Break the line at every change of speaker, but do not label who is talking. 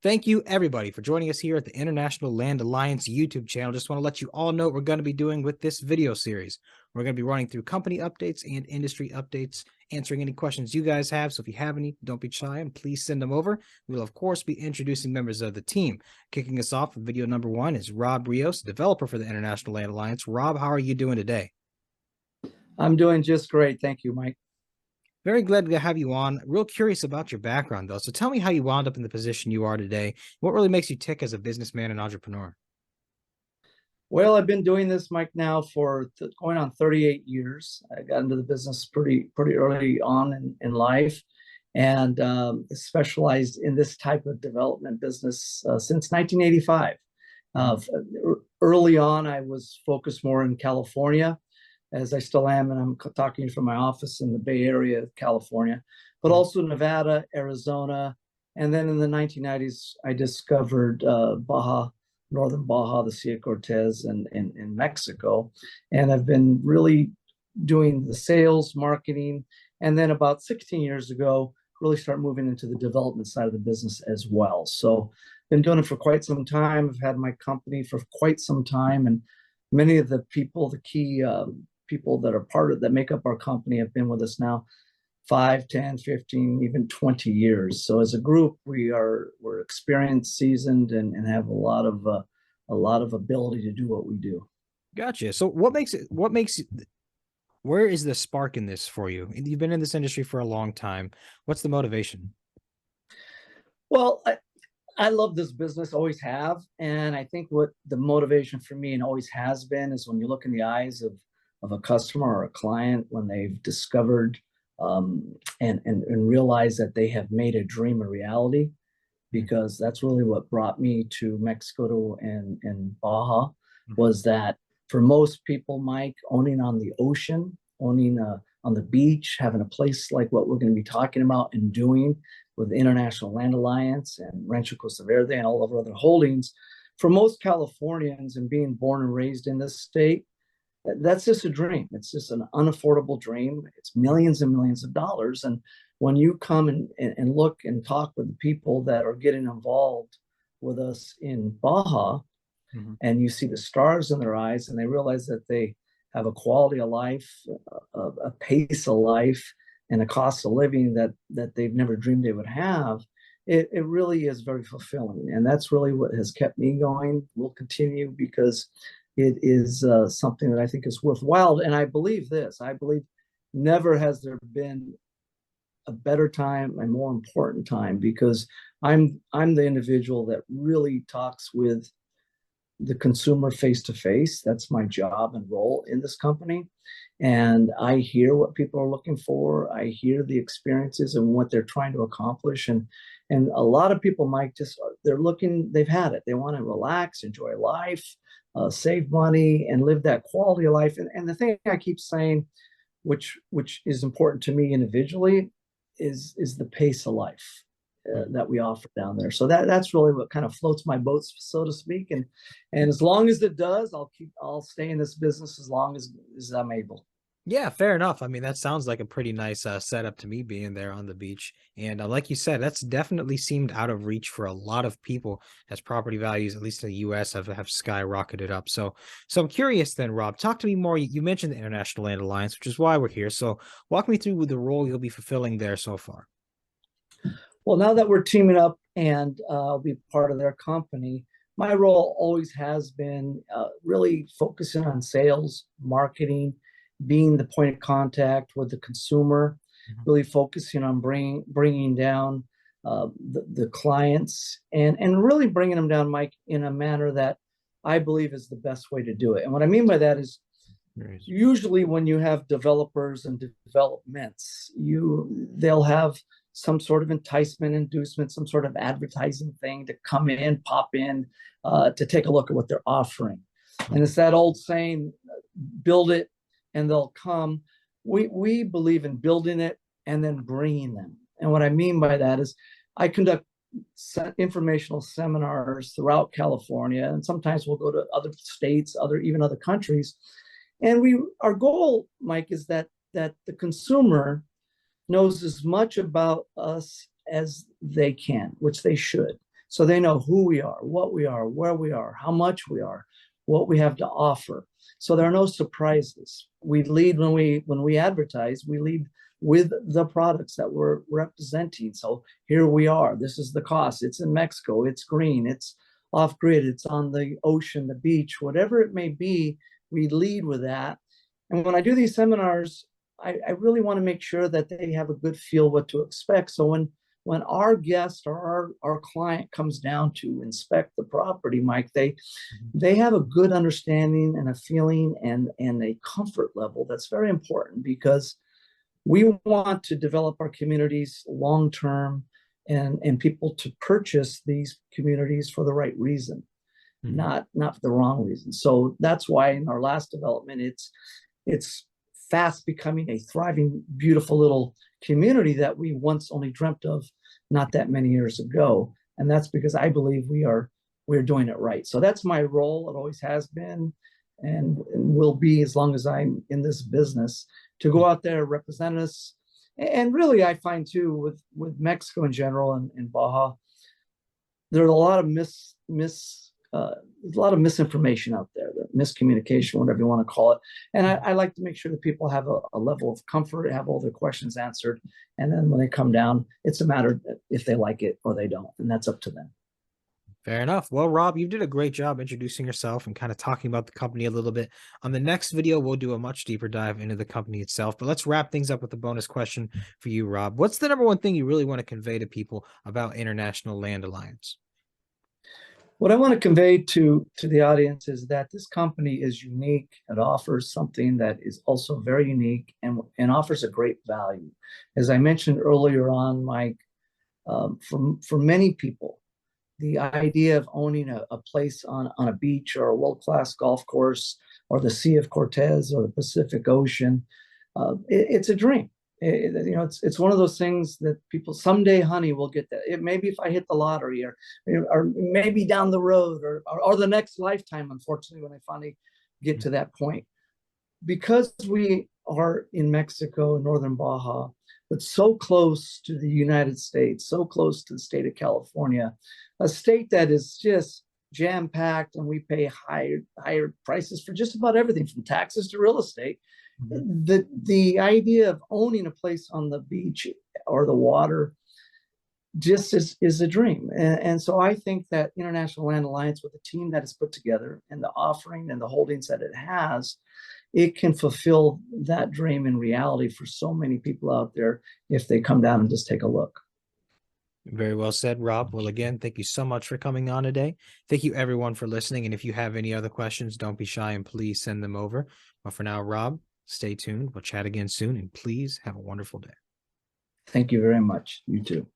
Thank you, everybody, for joining us here at the International Land Alliance YouTube channel. Just want to let you all know what we're going to be doing with this video series. We're going to be running through company updates and industry updates, answering any questions you guys have. So if you have any, don't be shy and please send them over. We'll, of course, be introducing members of the team. Kicking us off with video number one is Rob Rios, developer for the International Land Alliance. Rob, how are you doing today?
I'm doing just great. Thank you, Mike.
Very glad to have you on. Real curious about your background, though. So tell me how you wound up in the position you are today. What really makes you tick as a businessman and entrepreneur?
Well, I've been doing this, Mike, now for going on 38 years. I got into the business pretty early on in life, and specialized in this type of development business since 1985. Early on, I was focused more in California, as I still am, and I'm talking from my office in the Bay Area of California, but also Nevada, Arizona, and then in the 1990s, I discovered northern Baja, the Sierra Cortez, and in Mexico, and I've been really doing the sales, marketing, and then about 16 years ago, really start moving into the development side of the business as well. So, been doing it for quite some time. I've had my company for quite some time, and many of the people, the key people that are that make up our company have been with us now 5, 10, 15, even 20 years. So as a group, we're experienced, seasoned, and have a lot of ability to do what we do.
Gotcha. So where is the spark in this for you? You've been in this industry for a long time. What's the motivation?
Well, I love this business, always have. And I think what the motivation for me and always has been is when you look in the eyes of a customer or a client, when they've discovered and realize that they have made a dream a reality, because that's really what brought me to Mexico and Baja, was that for most people, Mike, owning on the ocean, owning on the beach, having a place like what we're going to be talking about and doing with the International Land Alliance and Rancho Costa Verde and all of our other holdings, for most Californians and being born and raised in this state, that's just a dream. It's just an unaffordable dream. It's millions and millions of dollars. And when you come and look and talk with the people that are getting involved with us in Baja, and you see the stars in their eyes, and they realize that they have a quality of life, a pace of life, and a cost of living that they've never dreamed they would have, it really is very fulfilling. And that's really what has kept me going. We'll continue because it is something that I think is worthwhile. And I believe this. I believe never has there been a better time and more important time, because I'm the individual that really talks with the consumer face to face. That's my job and role in this company. And I hear what people are looking for. I hear the experiences and what they're trying to accomplish. And a lot of people, Mike, they've had it. They want to relax, enjoy life, save money, and live that quality of life. And the thing I keep saying, which is important to me individually, is the pace of life that we offer down there. So that's really what kind of floats my boat, so to speak. And as long as it does, I'll stay in this business as long as I'm able.
Yeah, fair enough. I mean, that sounds like a pretty nice setup to me, being there on the beach. And like you said, that's definitely seemed out of reach for a lot of people, as property values, at least in the US, have skyrocketed up. So I'm curious then, Rob, talk to me more. You mentioned the International Land Alliance, which is why we're here. So walk me through the role you'll be fulfilling there so far.
Well, now that we're teaming up and I'll be part of their company, my role always has been really focusing on sales, marketing, being the point of contact with the consumer, really focusing on bringing down the clients and really bringing them down, Mike, in a manner that I believe is the best way to do it. And what I mean by that is, usually when you have developers and developments, they'll have some sort of enticement, inducement, some sort of advertising thing to come in, pop in, to take a look at what they're offering. And it's that old saying, build it and they'll come. We believe in building it and then bringing them. And what I mean by that is, I conduct informational seminars throughout California, and sometimes we'll go to other states, even other countries. And our goal, Mike, is that the consumer knows as much about us as they can, which they should. So they know who we are, what we are, where we are, how much we are, what we have to offer. So there are no surprises. We lead when we advertise, we lead with the products that we're representing. So here we are. This is the cost. It's in Mexico. It's green. It's off grid. It's on the ocean, the beach, whatever it may be. We lead with that. And when I do these seminars, I really want to make sure that they have a good feel what to expect. So when our guest or our client comes down to inspect the property, Mike, they have a good understanding and a feeling and a comfort level that's very important, because we want to develop our communities long term and people to purchase these communities for the right reason, not for the wrong reason. So that's why in our last development, it's fast becoming a thriving, beautiful little community that we once only dreamt of not that many years ago. And that's because I believe we're doing it right. So that's my role. It always has been and will be as long as I'm in this business, to go out there, represent us. And really, I find too, with Mexico in general and Baja, there's a lot of a lot of misinformation out there, miscommunication, whatever you want to call it. And I like to make sure that people have a level of comfort, have all their questions answered. And then when they come down, it's a matter if they like it or they don't. And that's up to them.
Fair enough. Well, Rob, you did a great job introducing yourself and kind of talking about the company a little bit. On the next video, we'll do a much deeper dive into the company itself. But let's wrap things up with a bonus question for you, Rob. What's the number one thing you really want to convey to people about International Land Alliance?
What I want to convey to the audience is that this company is unique. It offers something that is also very unique and offers a great value. As I mentioned earlier on, Mike, for many people, the idea of owning a place on a beach or a world-class golf course or the Sea of Cortez or the Pacific Ocean, it's a dream. It's one of those things that people someday, honey, will get that. It maybe if I hit the lottery, or maybe down the road, or the next lifetime. Unfortunately, when I finally get to that point, because we are in Mexico, northern Baja, but so close to the United States, so close to the state of California, a state that is just jam-packed, and we pay higher prices for just about everything, from taxes to real estate. The idea of owning a place on the beach or the water just is a dream. And so I think that International Land Alliance, with the team that is put together and the offering and the holdings that it has, it can fulfill that dream in reality for so many people out there if they come down and just take a look.
Very well said, Rob. Well, again, thank you so much for coming on today. Thank you, everyone, for listening. And if you have any other questions, don't be shy and please send them over. But for now, Rob, stay tuned. We'll chat again soon, and please have a wonderful day.
Thank you very much. You too.